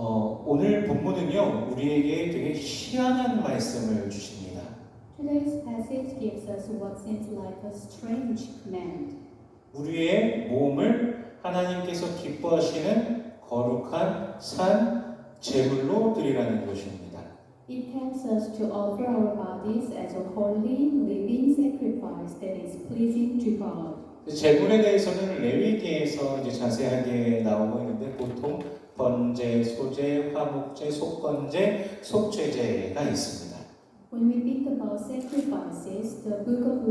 오늘 본문은요, 우리에게 되게 희한한 말씀을 주십니다. Today's passage gives us what seems like a strange command. 우리의 몸을 하나님께서 기뻐하시는 거룩한 산 제물로 드리라는 것입니다. It tells us to offer our bodies as a holy, living sacrifice that is pleasing to God. 제물에 대해서는 레위기에서 이제 자세하게 나오고 있는데 보통 번제, 소제, 화목제, 속건제, 속죄제가 있습니다. When we think about sacrifices, the book of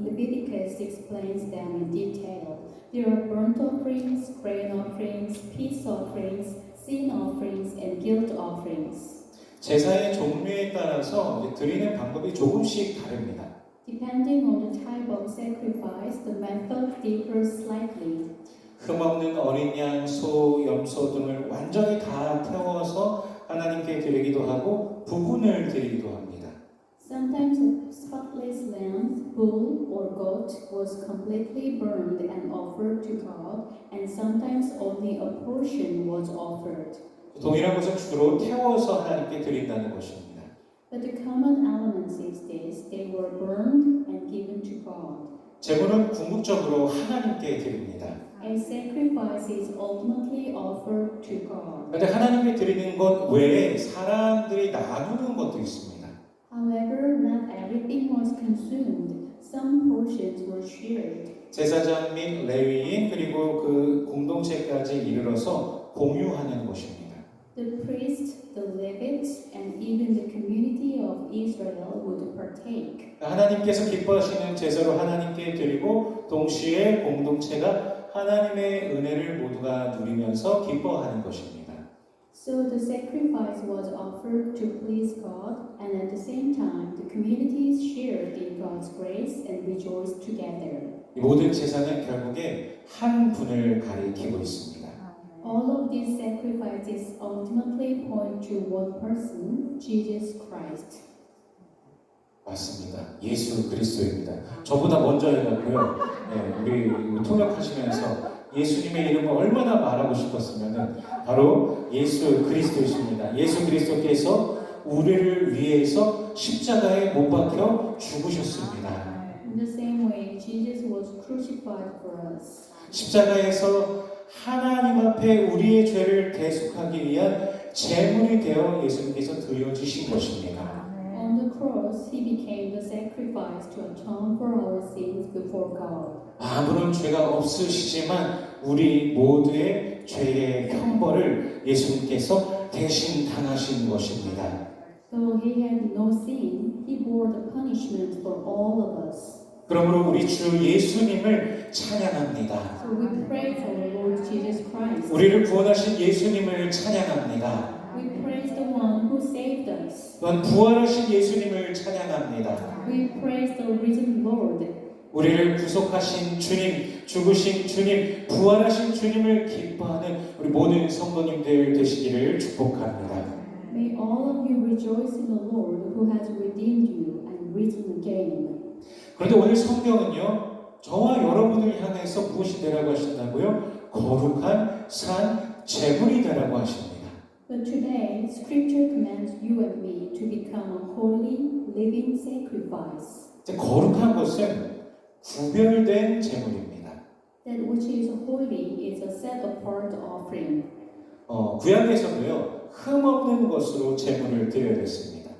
Leviticus explains them in detail. There are burnt offerings, grain offerings, peace offerings, sin offerings, and guilt offerings. 제사의 종류에 따라서 이제 드리는 방법이 조금씩 다릅니다. Depending on the type of sacrifice, the method differs slightly. 흠없는 어린 양, 소, 염소 등을 완전히 다 태워서 하나님께 드리기도 하고 부분을 드리기도 합니다. Sometimes a spotless lamb, bull, or goat was completely burned and offered to God, and sometimes only a portion was offered. 동일한 것은 주로 태워서 하나님께 드린다는 것입니다. But the common element is this: they were burned and given to God. 제물은 궁극적으로 하나님께 드립니다. A sacrifice is ultimately offered to God. 그런데 하나님께 드리는 것 외에 사람들이 나누는 것도 있습니다. However, not everything was consumed. Some portions were shared. 제사장 및 레위인 그리고 그 공동체까지 이르러서 공유하는 것입니다. The priests, the Levites, and even the community of Israel would partake. 하나님께서 기뻐하시는 제사로 하나님께 드리고 동시에 공동체가 하나님의 은혜를 모두가 누리면서 기뻐하는 것입니다. So the sacrifice was offered to please God, and at the same time, the communities shared in God's grace and rejoiced together. 이 모든 제사는 결국에 한 분을 가리키고 있습니다. All of these sacrifices ultimately point to one person, Jesus Christ. 맞습니다. 예수 그리스도입니다. 저보다 먼저 해갖고요. 우리 통역하시면서 예수님의 이름을 얼마나 말하고 싶었으면은 바로 예수 그리스도이십니다. 예수 그리스도께서 우리를 위해서 십자가에 못 박혀 죽으셨습니다. In the same way, Jesus was crucified for us. 십자가에서 하나님 앞에 우리의 죄를 대속하기 위한 제물이 되어 예수님께서 드려주신 것입니다. On the cross, He became the sacrifice to atone for our sins before God. 아무런 죄가 없으시지만 우리 모두의 죄의 형벌을 예수님께서 대신 당하신 것입니다. Though He had no sin, He bore the punishment for all of us. 그러므로 우리 주 예수님을 찬양합니다. So we praise our Lord Jesus Christ. 우리를 구원하신 예수님을 찬양합니다. We praise the one who saved us. 또한 부활하신 예수님을 찬양합니다. We praise the risen Lord. 우리를 구속하신 주님, 죽으신 주님, 부활하신 주님을 기뻐하는 우리 모든 성도님들 되시기를 축복합니다. May all of you rejoice in the Lord who has redeemed you and risen again. 그런데 오늘 성경은요, 저와 여러분을 향해서 무엇이 되라고 하신다고요? 거룩한 산 제물이 되라고 하십니다. But today, Scripture commands you and me to become a holy, living sacrifice. 거룩한 것은 구별된 제물입니다. That which is holy is a set-apart offering. 구약에서도요, 흠없는 것으로 제물을 드려야 됐습니다.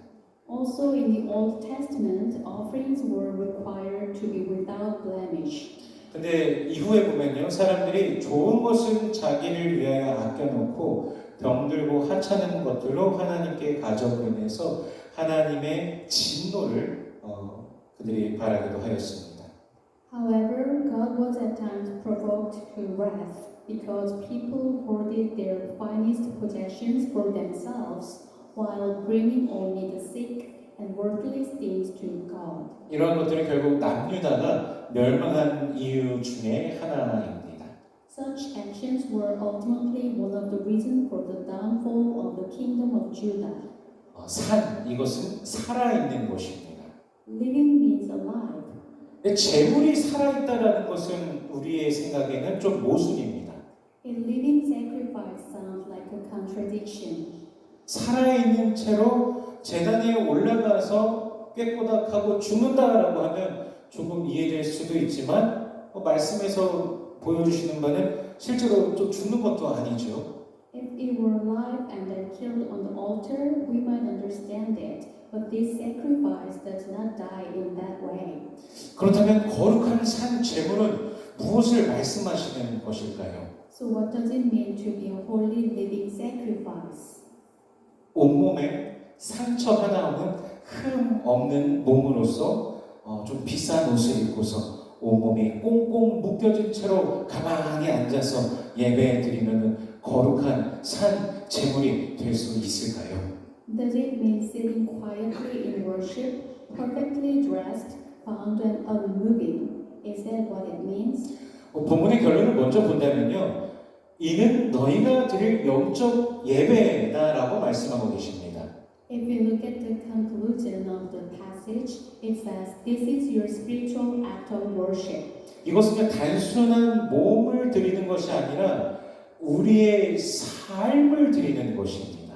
Also in the Old Testament, offerings were required to be without blemish. 근데 이후에 보면요, 사람들이 좋은 것은 자기를 위하여 아껴놓고 병들고 하찮은 것들로 하나님께 가져로 인해서 하나님의 진노를 그들이 바라기도 하였습니다. However, God was at times provoked to wrath because people hoarded their finest possessions for themselves while bringing only the sick and worthless things to God. 이러한 것들은 결국 남유다가 멸망한 이유 중에 하나입니다. Such actions were ultimately one of the reasons for the downfall of the kingdom of Judah. 산, 이것은 살아있는 것입니다. Living means alive. 재물이 살아있다는 것은 우리의 생각에는 좀 모순입니다. A living sacrifice sounds like a contradiction. contradiction. 살아있는 채로 제단에 올라가서 꾀꼬닥하고 죽는다라고 하면 조금 이해될 수도 있지만 말씀에서 보여주시는 바는 실제로 좀 죽는 것도 아니죠. If it were alive and then killed on the altar, we might understand it. But this sacrifice does not die in that way. 그렇다면 거룩한 산 제물은 무엇을 말씀하시는 것일까요? So what does it mean to be a holy living sacrifice? 온몸에 상처 하나 없는 흠 없는 몸으로서 좀 비싼 옷을 입고서 온몸이 꽁꽁 묶여진 채로 가만히 앉아서 예배 드리면 거룩한 산 제물이 될 수 있을까요? Does it mean sitting quietly in worship, perfectly dressed, bound and unmoving? Is that what it means? 본문의 결론을 먼저 본다면요. 이는 너희가 드릴 영적 예배다라고 말씀하고 계십니다. If we look at the conclusion of the passage, it says, "This is your spiritual act of worship." 이것은 단순한 몸을 드리는 것이 아니라 우리의 삶을 드리는 것입니다.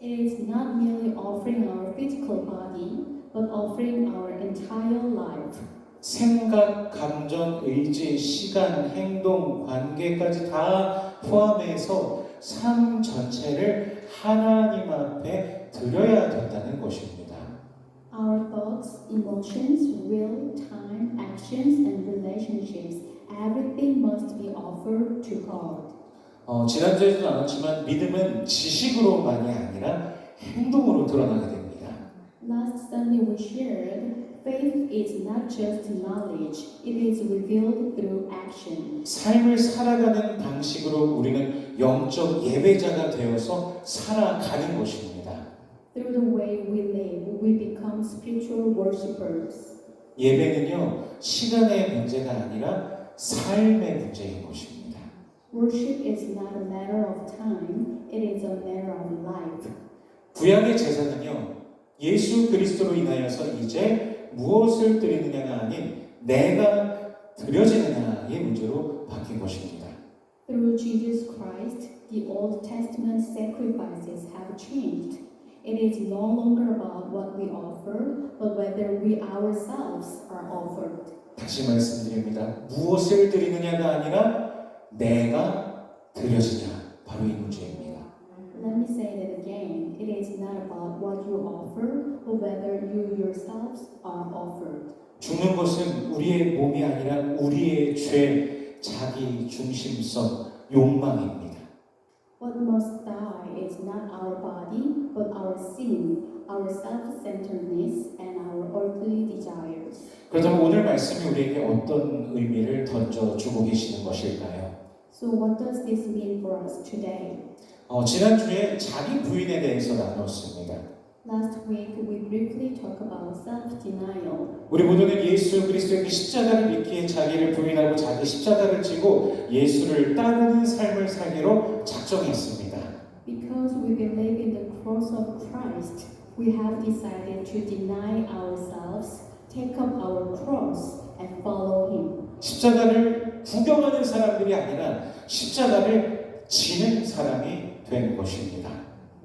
It is not merely offering our physical body, but offering our entire life. 생각, 감정, 의지, 시간, 행동, 관계까지 다 포함해서 삶 전체를 하나님 앞에 드려야 된다는 것입니다. Our thoughts, emotions, will, time, actions, and relationships, everything must be offered to God. 지난주에도 나눴지만 믿음은 지식으로만이 아니라 행동으로 드러나게 됩니다. Last Sunday we shared, faith is not just knowledge, it is revealed through action. 삶을 살아가는 방식으로 우리는 영적 예배자가 되어서 살아가는 것입니다. Through the way we live, we become spiritual worshippers. 예배는요, 시간의 문제가 아니라 삶의 문제인 것입니다. Worship is not a matter of time, it is a matter of life. 구약의 제사는요, 예수 그리스도로 인하여서 이제 무엇을 드리느냐가 아닌 내가 드려지느냐의 문제로 바뀐 것입니다. Through Jesus Christ, the Old Testament sacrifices have changed. It is no longer about what we offer, but whether we ourselves are offered. 다시 말씀드립니다. 무엇을 드리느냐가 아니라 내가 드려지냐, 바로 이 문제입니다. Let me say that again. It is not about what you offer, but whether you yourselves are offered. 죽는 것은 우리의 몸이 아니라 우리의 죄, 자기 중심성, 욕망입니다. What must die is not our body, but our sin, our self-centeredness, and our earthly desires. 그렇다면 오늘 말씀이 우리에게 어떤 의미를 던져주고 계시는 것일까요? So what does this mean for us today? 지난주에 자기 부인에 대해서 나눴습니다. Last week we briefly talked about self-denial. 우리 모두는 예수 그리스도의 그 십자가를 믿기에 자기를 부인하고 자기 십자가를 지고 예수를 따르는 삶을 살기로 작정했습니다. Because we believe in the cross of Christ, we have decided to deny ourselves, take up our cross, and follow Him. 십자가를 구경하는 사람들이 아니라 십자가를 지는 사람이 된 것입니다.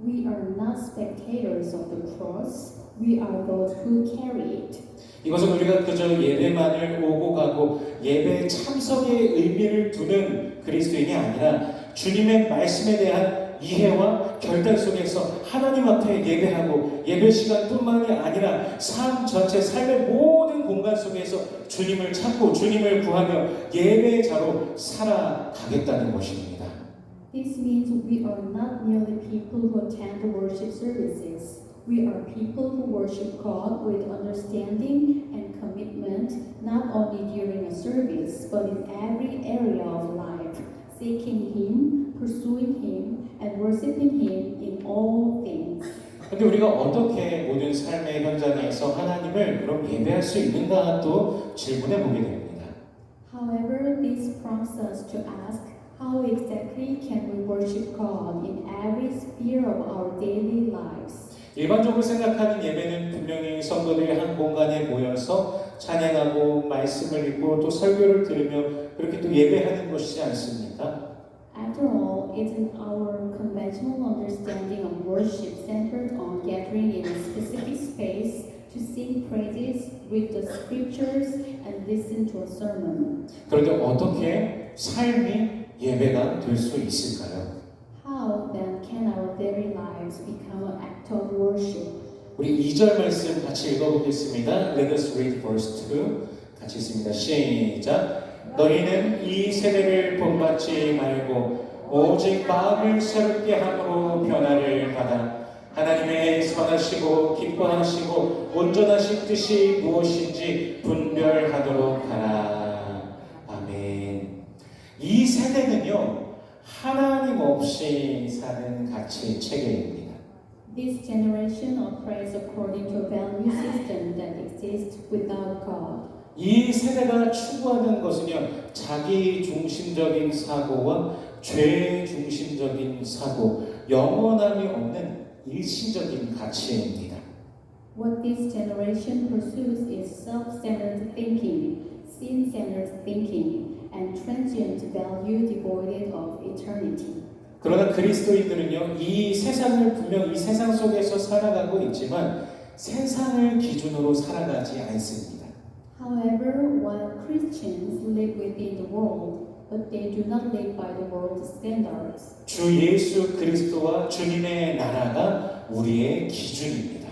We are not spectators of the cross, we are those who carry it. 이것은 우리가 그저 예배만을 오고 가고 예배 참석의 의미를 두는 그리스도인이 아니라 주님의 말씀에 대한 이해와 결단 속에서 하나님 앞에 예배하고 예배 시간뿐만이 아니라 삶 전체 삶의 모든 공간 속에서 주님을 찾고 주님을 구하며 예배자로 살아가겠다는 것입니다. This means we are not merely people who attend worship services. We are people who worship God with understanding and commitment, not only during a service, but in every area of life, seeking Him, pursuing Him, and worshiping Him in all things. 근데 우리가 어떻게 모든 삶의 현장에서 하나님을 그럼 예배할 수 있는가 또 질문해 보게 됩니다. However, this prompts us to ask, how exactly can we worship God in every sphere of our daily lives? 일반적으로 생각하는 예배는 분명히 성도들이 한 공간에 모여서 찬양하고 말씀을 읽고 또 설교를 들으며 그렇게 또 예배하는 것이지 않습니까? After all, all, isn't our conventional understanding of worship centered on gathering in a specific space to sing praises, read the scriptures, and listen to a sermon? 그런데 어떻게 삶이 예배가 될 수 있을까요? How then can our very lives become an act of worship? 우리 2절 말씀 같이 읽어보겠습니다. Let us read verse 2. 같이 읽습니다. 시작. 너희는 이 세대를 본받지 말고 오직 마음을 새롭게 함으로 변화를 받아 하나님의 선하시고 기뻐하시고 온전하신 뜻이 무엇인지 분별하도록 하라. 아멘. 이 세대는요, 하나님 없이 사는 가치 체계입니다. This generation operates according to a value system that exists without God. 이 세대가 추구하는 것은요, 자기 중심적인 사고와 죄 중심적인 사고, 영원함이 없는 일시적인 가치입니다. What this generation pursues is self-centered thinking, sin-centered thinking, and transient value devoid of eternity. 그러나 그리스도인들은요, 이 세상을 분명 이 세상 속에서 살아가고 있지만 세상을 기준으로 살아가지 않습니다. However, while Christians live within the world, but they do not live by the world's standards. 주 예수 그리스도와 주님의 나라가 우리의 기준입니다.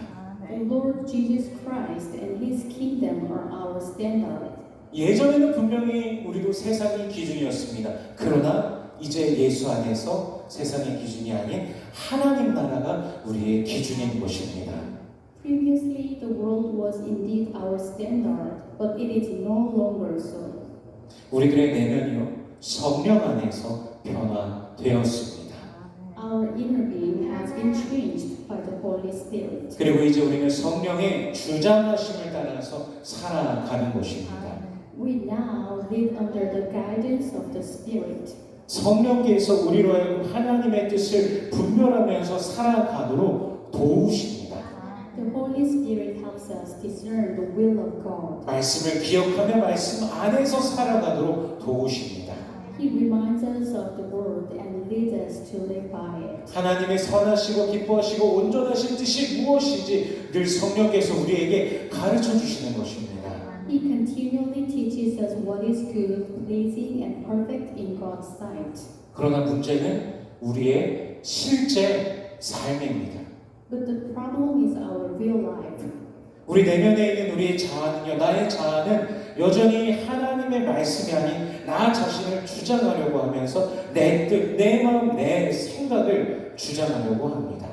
The Lord Jesus Christ and His kingdom are our standard. 예전에는 분명히 우리도 세상이 기준이었습니다. 그러나 이제 예수 안에서 세상의 기준이 아닌 하나님 나라가 우리의 기준인 것입니다. Previously, the world was indeed our standard, but it is no longer so. 우리들의 내면이요, 성령 안에서 변화되었습니다. Our inner being has been changed by the Holy Spirit. 그리고 이제 우리는 성령의 주장하심을 따라서 살아가는 것입니다. We now live under the guidance of the Spirit. 성령께서 우리로 하여금 하나님의 뜻을 분별하면서 살아가도록 도우십니다. The Holy Spirit helps us discern the will of God. 말씀을 기억하며 말씀 안에서 살아가도록 도우십니다. He reminds us of the Word and leads us to live by it. 하나님의 선하시고 기뻐하시고 온전하신 뜻이 무엇인지 늘 성령께서 우리에게 가르쳐 주시는 것입니다. He continually teaches us what is good, pleasing, and perfect in God's sight. 그러나 문제는 우리의 실제 삶입니다. But the problem is our real life. 우리 내면에 있는 우리의 자아는요, 나의 자아는 여전히 하나님의 말씀이 아닌 나 자신을 주장하려고 하면서 내 뜻, 내 마음, 내 생각을 주장하려고 합니다.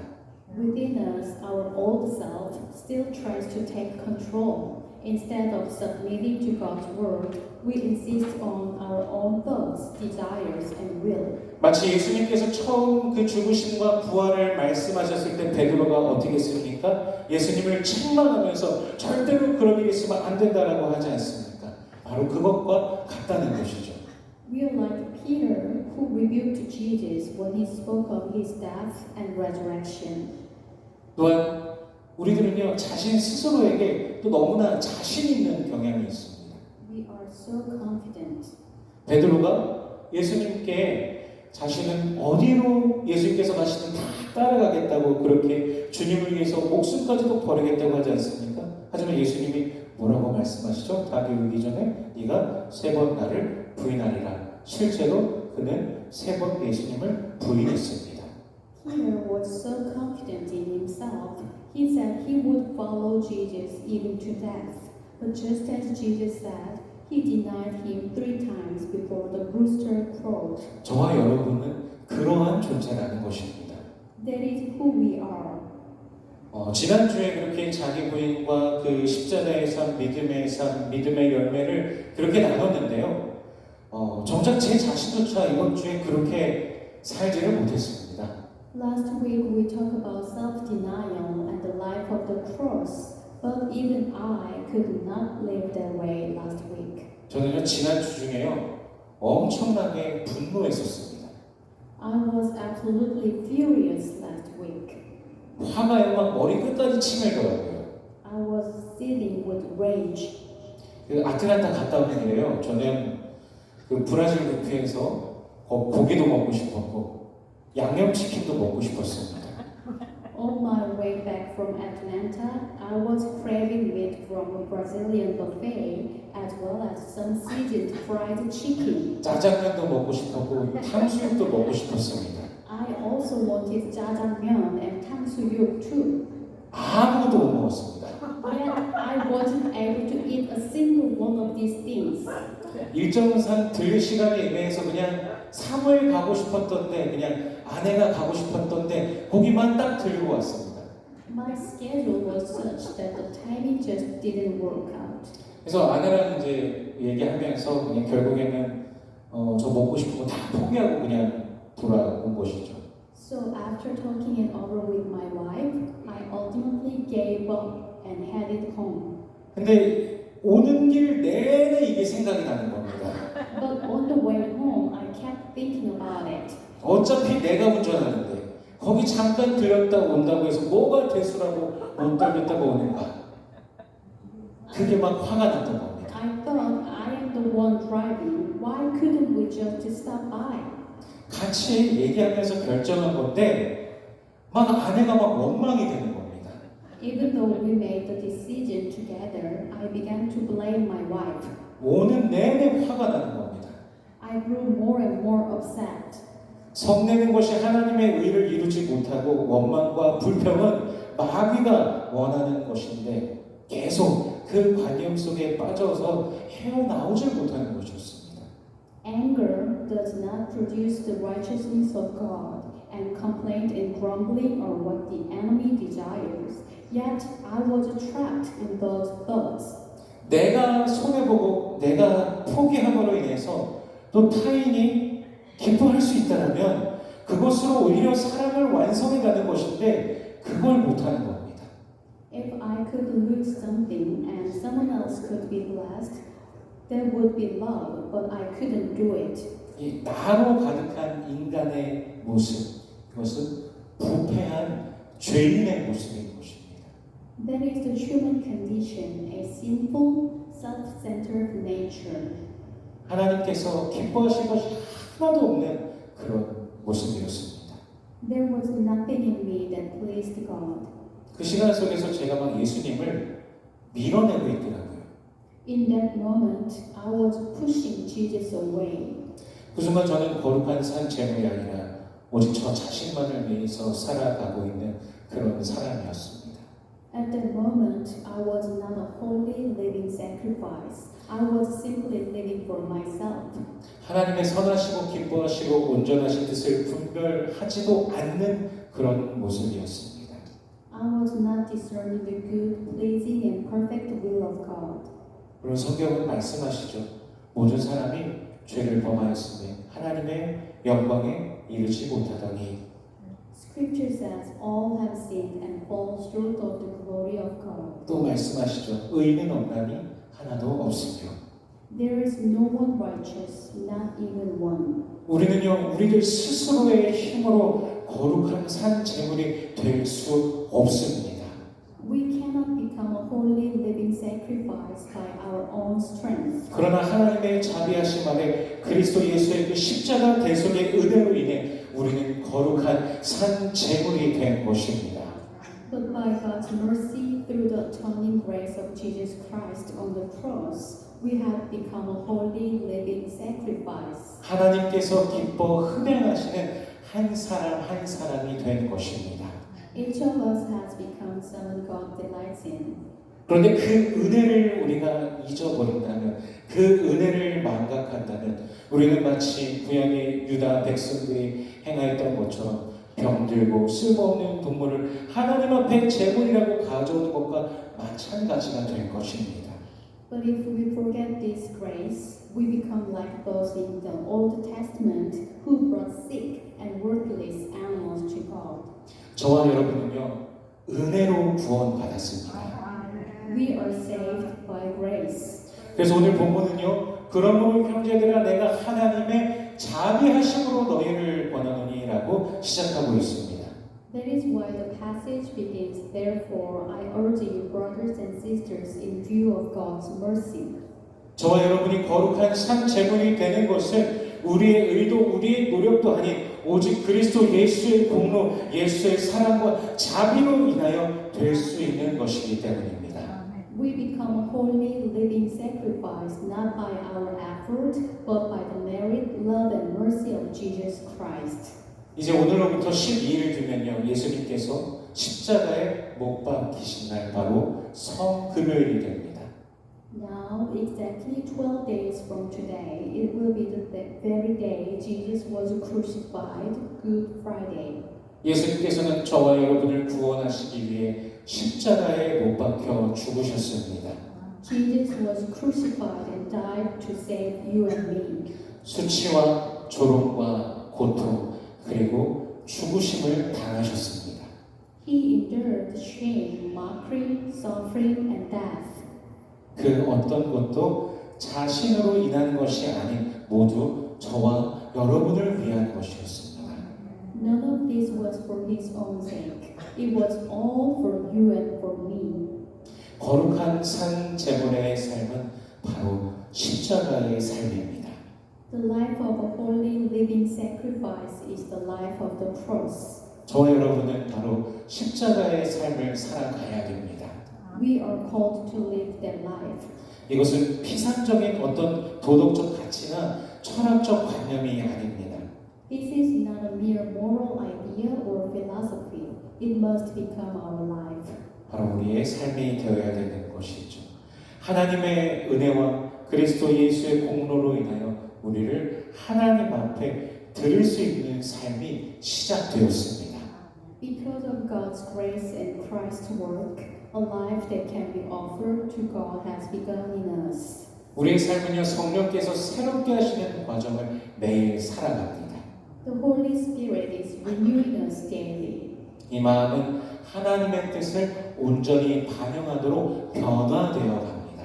Within us, our old self still tries to take control. Instead of submitting to God's word, we insist on our own thoughts, desires, and will. 마치 예수님께서 처음 그 죽으심과 부활을 말씀하셨을 때 베드로가 어떻게 했습니까? 예수님을 책망하면서 절대로 그런 일이 있으면 안 된다라고 하지 않습니까? 바로 그것과 같다는 것이죠. We are like Peter, who rebuked Jesus when he spoke of his death and resurrection. 또한 우리들은요, 자신 스스로에게 또 너무나 자신 있는 경향이 있습니다. We are so confident. 베드로가 예수님께 자신은 어디로 예수님께서 가시든 다 따라가겠다고 그렇게 주님을 위해서 목숨까지도 버리겠다고 하지 않습니까? 하지만 예수님이 뭐라고 말씀하시죠? 답이 오기 전에 네가 3번 나를 부인하리라. 실제로 그는 3번 예수님을 부인했습니다. Peter was so confident in himself, he said he would follow Jesus even to death. But just as Jesus said, he denied him 3 times before the rooster crowed. 저와 여러분은 그러한 존재라는 것입니다. That is who we are. 지난주에 그렇게 자기 부인과 그 십자가의 삶, 믿음의 삶, 믿음의 열매를 그렇게 나눴는데요. 정작 제 자신조차 이번 주에 그렇게 살지를 못했습니다. Last week we talked about self-denial and the life of the cross, but even I could not live that way last week. 저는요, 지난주 중에요, 엄청나게 분노했었습니다. I was absolutely furious last week. 화가 막 머리 끝까지 치밀더라고요. I was seething with rage. 그 아틀란타 갔다 오는 길에요. 저는 그 브라질 뷔페에서 고기도 먹고 싶었고 양념치킨도 먹고 싶었습니다. On my way back from Atlanta, I was craving meat from a Brazilian buffet as well as some seasoned fried chicken. 짜장면도 먹고 싶었고 탕수육도 먹고 싶었습니다. I also wanted jjajangmyeon and 탕수육 too. 아무것도 못 먹었습니다. Yet I wasn't able to eat a single one of these things. 일정상 들릴 시간이 애매해서 그냥 사무엘 가고 싶었던데 그냥 아내가 가고 싶었던데 거기만 딱 들고 왔습니다. My schedule was such that the timing just didn't work out. 그래서 아내랑 이제 얘기하면서 그냥 결국에는 저 먹고 싶은 거 다 포기하고 그냥 돌아온 것이죠. So after talking it over with my wife, I ultimately gave up and headed home. 근데 오는 길 내내 이게 생각이 나는 겁니다. But on the way home, I kept thinking about it. 어차피 내가 운전하는데 거기 잠깐 들렸다 온다고 해서 뭐가 대수라고 못 들렸다고 오는가. 그게 막 화가 났던 겁니다. I thought I am the one driving. Why couldn't we just stop by? 같이 얘기하면서 결정한 건데 막 아내가 막 원망이 되는 겁니다. Even though we made the decision together, I began to blame my wife. 오는 내내 화가 나는 겁니다. I grew more and more upset. 성내는 것이 하나님의 의를 이루지 못하고 원망과 불평은 마귀가 원하는 것인데 계속 그 관념 속에 빠져서 헤어나오질 못하는 것이었습니다. Anger does not produce the righteousness of God, and complaint and grumbling are what the enemy desires. Yet I was trapped in those thoughts. 내가 손해보고 내가 포기함으로 인해서 또 타인이 기뻐할 수 있다면 그것으로 오히려 사랑을 완성해가는 것인데 그걸 못하는 겁니다. If I could lose something and someone else could be blessed, that would be love, but I couldn't do it. 이 나로 가득한 인간의 모습, 그것은 부패한 죄인의 모습인 것입니다. That is the human condition, a sinful, self-centered nature. 하나님께서 기뻐하신 것이 하나도 없는 그런 모습이었습니다. There was nothing in me that pleased God. 그 시간 속에서 제가 막 예수님을 밀어내고 있더라고요. In that moment, I was pushing Jesus away. 그 순간 저는 거룩한 산 제물이 아니라 오직 저 자신만을 위해서 살아가고 있는 그런 사람이었습니다. At that moment, I was not a holy living sacrifice. I was simply living for myself. 하나님의 선하시고 기뻐하시고 온전하신 뜻을 분별하지도 않는 그런 모습이었습니다. I was not discerning the good, pleasing, and perfect will of God. 물론 성경은 말씀하시죠. 모든 사람이 죄를 범하였으며 하나님의 영광에 이르지 못하더니 Scripture says all have sinned and fall short of the glory of God. 또 말씀하시죠. 의인은 없나니 하나도 없으며 There is no one righteous, not even one. 우리는요 우리들 스스로의 힘으로 거룩한 산 제물이 될 수 없습니다. We cannot become a holy living sacrifice by our own strength. 그러나 하나님의 자비하심 아래 그리스도 예수의 그 십자가 대속의 은혜로 인해 우리는 거룩한 산 제물이 된 것입니다. But by God's mercy, through the atoning grace of Jesus Christ on the cross, we have become a holy living sacrifice. 하나님께서 기뻐 흠양하시는 한 사람 한 사람이 된 것입니다. Each of us has become someone God delights in. 그런데 그 은혜를 우리가 잊어버린다면, 그 은혜를 망각한다면 우리는 마치 구약의 유다 백성들이 행하였던 것처럼 병들고 쓸모없는 동물을 하나님 앞에 제물이라고 가져오는 것과 마찬가지가 될 것입니다. But if we forget this grace, we become like those in the Old Testament who brought sick and worthless animals to God. 저와 여러분은요 은혜로 구원받았습니다. We are saved by grace. 그래서 오늘 본문은요 그러므로 형제들아 내가 하나님의 자비하심으로 너희를 권하노니라고 시작하고 있습니다. That is why the passage begins, Therefore I urge you, brothers and sisters, in view of God's mercy. 저와 여러분이 거룩한 산 제물이 되는 것은 우리의 의도, 우리의 노력도 아닌 오직 그리스도 예수의 공로, 예수의 사랑과 자비로 인하여 될 수 있는 것이기 때문입니다. We become a holy living sacrifice not by our effort but by the merit, love and mercy of Jesus Christ. 이제 오늘로부터 12일 뒤면요, 예수님께서 십자가에 못 박히신 날 바로 성금요일이 됩니다. Now, exactly 12 days from today, it will be the very day Jesus was crucified, Good Friday. 예수님께서는 저와 여러분을 구원하시기 위해 십자가에 못 박혀 죽으셨습니다. Jesus was crucified and died to save you and me. 수치와 조롱과 고통 그리고 죽으심을 당하셨습니다. He endured shame, mockery, suffering, and death. 그 어떤 것도 자신으로 인한 것이 아닌 모두 저와 여러분을 위한 것이었습니다. None of this was for his own sake. It was all for you and for me. 거룩한 산 제물의 삶은 바로 십자가의 삶입니다. The life of a holy living sacrifice is the life of the cross. 저와 여러분은 바로 십자가의 삶을 살아가야 됩니다. We are called to live that life. 이것은 피상적인 어떤 도덕적 가치나 철학적 관념이 아닙니다. This is not a mere moral idea or philosophy. It must become our life. 바로 우리의 삶이 되어야 되는 것이죠. 하나님의 은혜와 그리스도 예수의 공로로 인하여 우리를 하나님 앞에 드릴 수 있는 삶이 시작되었습니다. Because of God's grace and Christ's work, a life that can be offered to God has begun in us. 우리의 삶은요, 성령께서 새롭게 하시는 과정을 매일 살아갑니다. The Holy Spirit is renewing us daily. 이 마음은 하나님의 뜻을 온전히 반영하도록 변화되어 갑니다.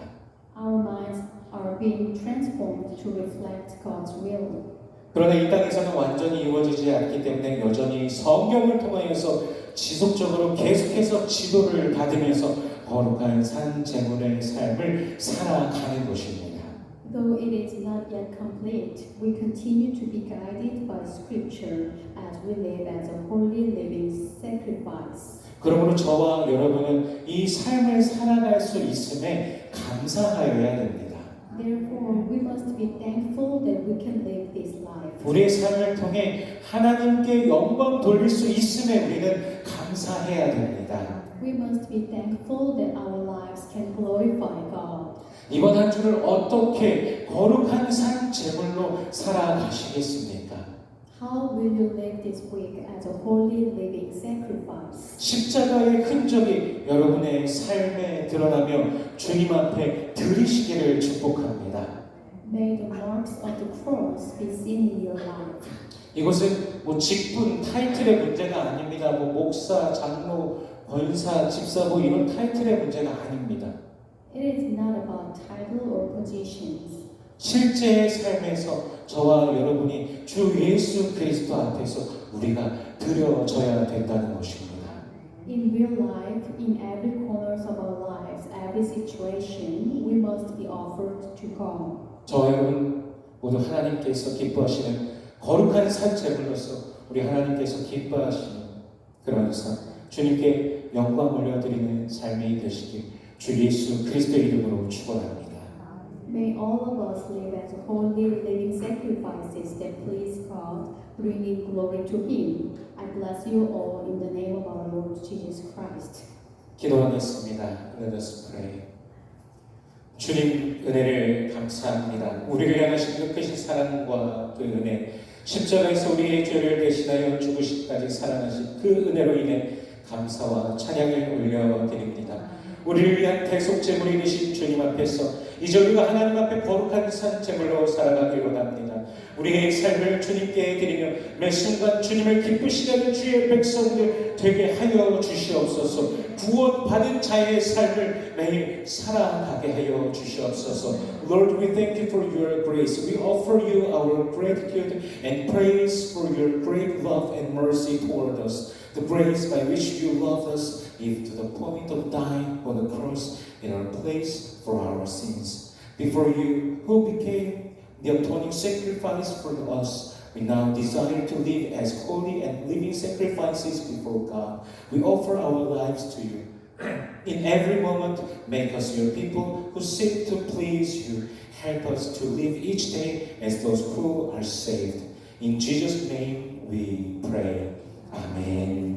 Our minds are being transformed to reflect God's will. 그러나 이 땅에서는 완전히 이루어지지 않기 때문에 여전히 성경을 통하여서 지속적으로 계속해서 지도를 받으면서 거룩한 산 제물의 삶을 살아가는 것입니다. Though it is not yet complete, we continue to be guided by Scripture as we live as a holy living sacrifice. 그러므로 저와 여러분은 이 삶을 살아갈 수 있음에 감사하여야 됩니다. Therefore, we must be thankful that we can live this life. 우리의 삶을 통해 하나님께 영광 돌릴 수 있음에 우리는 감사해야 됩니다. We must be thankful that our lives can glorify God. 이번 한 주를 어떻게 거룩한 산 제물로 살아가시겠습니까? How will you live this week as a holy living sacrifice? 십자가의 흔적이 여러분의 삶에 드러나며 주님 앞에 드리시기를 축복합니다. May the marks of the cross be seen in your life. 이것은 뭐 직분, 타이틀의 문제가 아닙니다. 뭐 목사, 장로, 권사, 집사부 이런 타이틀의 문제가 아닙니다. It is not about title or positions. 실제의 삶에서 저와 여러분이 주 예수 그리스도 앞에서 우리가 드려져야 된다는 것입니다. In real life, in every corners of our lives, every situation, we must be offered to God. 저와 여러분 모두 하나님께서 기뻐하시는 거룩한 산 제물로서 우리 하나님께서 기뻐하시는 그런 삶, 주님께 영광 올려드리는 삶이 되시길 주 예수 그리스도의 이름으로 축원합니다. May all of us live as holy living sacrifices that please God, bringing glory to Him. I bless you all in the name of our Lord Jesus Christ. 기도하겠습니다. Let us pray. 주님 은혜를 감사합니다. 우리를 향하신 그 크신 사랑과 그 은혜, 십자가에서 우리의 죄를 대신하여 죽으시기까지 사랑하신 그 은혜로 인해 감사와 찬양을 올려드립니다. 우리를 위한 대속제물이 되신 주님 앞에서 이제 우리가 하나님 앞에 거룩한 산 제물로 살아가길 원합니다. 우리의 삶을 주님께 드리며 매 순간 주님을 기쁘시게 하는 주의 백성들 되게 하여 주시옵소서. 구원받은 자의 삶을 매일 살아가게 하여 주시옵소서. Lord, we thank you for your grace. We offer you our gratitude and praise for your great love and mercy toward us. The grace by which you love us even to the point of dying on the cross in our place for our sins. Before you, who became the atoning sacrifice for us, We now desire to live as holy and living sacrifices before God. We offer our lives to you. In every moment, make us your people who seek to please you. Help us to live each day as those who are saved. In Jesus' name we pray. Amen.